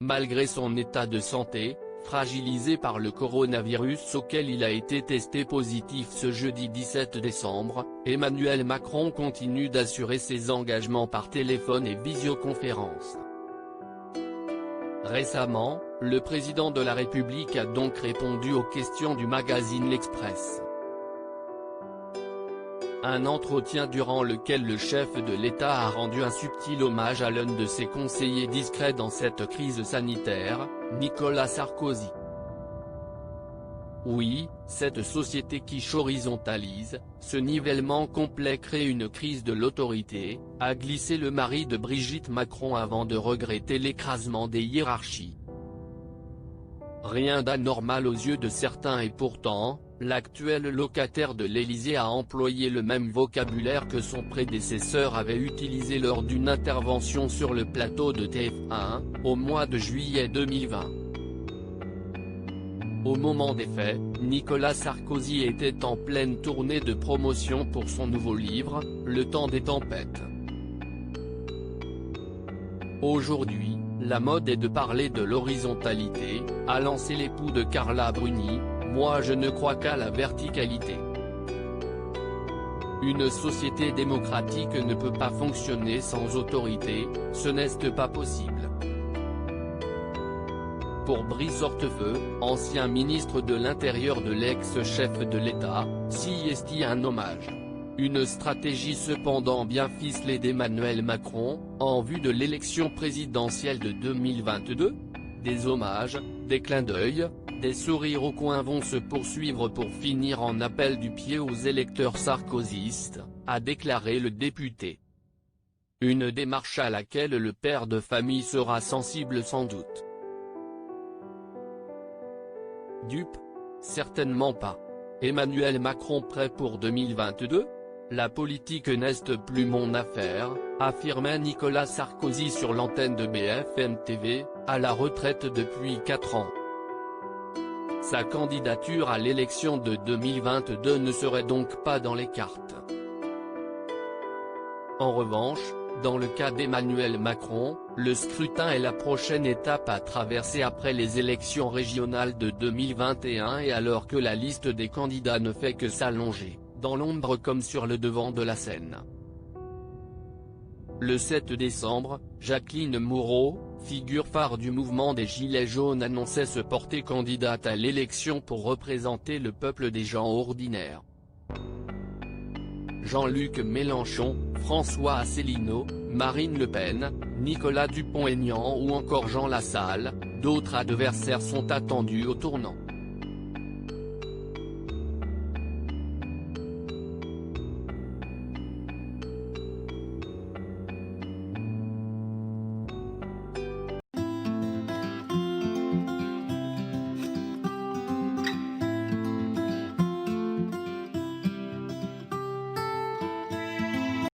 malgré son état de santé, fragilisé par le coronavirus auquel il a été testé positif ce jeudi 17 décembre, Emmanuel Macron continue d'assurer ses engagements par téléphone et visioconférence. Récemment, le président de la République a donc répondu aux questions du magazine L'Express. Un entretien durant lequel le chef de l'État a rendu un subtil hommage à l'un de ses conseillers discrets dans cette crise sanitaire, Nicolas Sarkozy. Oui, cette société qui horizontalise, ce nivellement complet crée une crise de l'autorité, a glissé le mari de Brigitte Macron avant de regretter l'écrasement des hiérarchies. Rien d'anormal aux yeux de certains et pourtant, l'actuel locataire de l'Élysée a employé le même vocabulaire que son prédécesseur avait utilisé lors d'une intervention sur le plateau de TF1, au mois de juillet 2020. Au moment des faits, Nicolas Sarkozy était en pleine tournée de promotion pour son nouveau livre, Le temps des tempêtes. Aujourd'hui, la mode est de parler de l'horizontalité, a lancé l'époux de Carla Bruni. Moi je ne crois qu'à la verticalité. Une société démocratique ne peut pas fonctionner sans autorité, ce n'est pas possible. Pour Brice Hortefeux, ancien ministre de l'Intérieur de l'ex-chef de l'État, si est un hommage. Une stratégie cependant bien ficelée d'Emmanuel Macron, en vue de l'élection présidentielle de 2022. Des hommages, des clins d'œil, des sourires au coin vont se poursuivre pour finir en appel du pied aux électeurs sarkozystes, a déclaré le député. Une démarche à laquelle le père de famille sera sensible sans doute. Dupe? Certainement pas. Emmanuel Macron prêt pour 2022? La politique n'est plus mon affaire, affirmait Nicolas Sarkozy sur l'antenne de BFM TV, à la retraite depuis 4 ans. Sa candidature à l'élection de 2022 ne serait donc pas dans les cartes. En revanche, dans le cas d'Emmanuel Macron, le scrutin est la prochaine étape à traverser après les élections régionales de 2021 et alors que la liste des candidats ne fait que s'allonger, dans l'ombre comme sur le devant de la scène. Le 7 décembre, Jacqueline Moreau, figure phare du mouvement des Gilets jaunes annonçait se porter candidate à l'élection pour représenter le peuple des gens ordinaires. Jean-Luc Mélenchon, François Asselineau, Marine Le Pen, Nicolas Dupont-Aignan ou encore Jean Lassalle, d'autres adversaires sont attendus au tournant.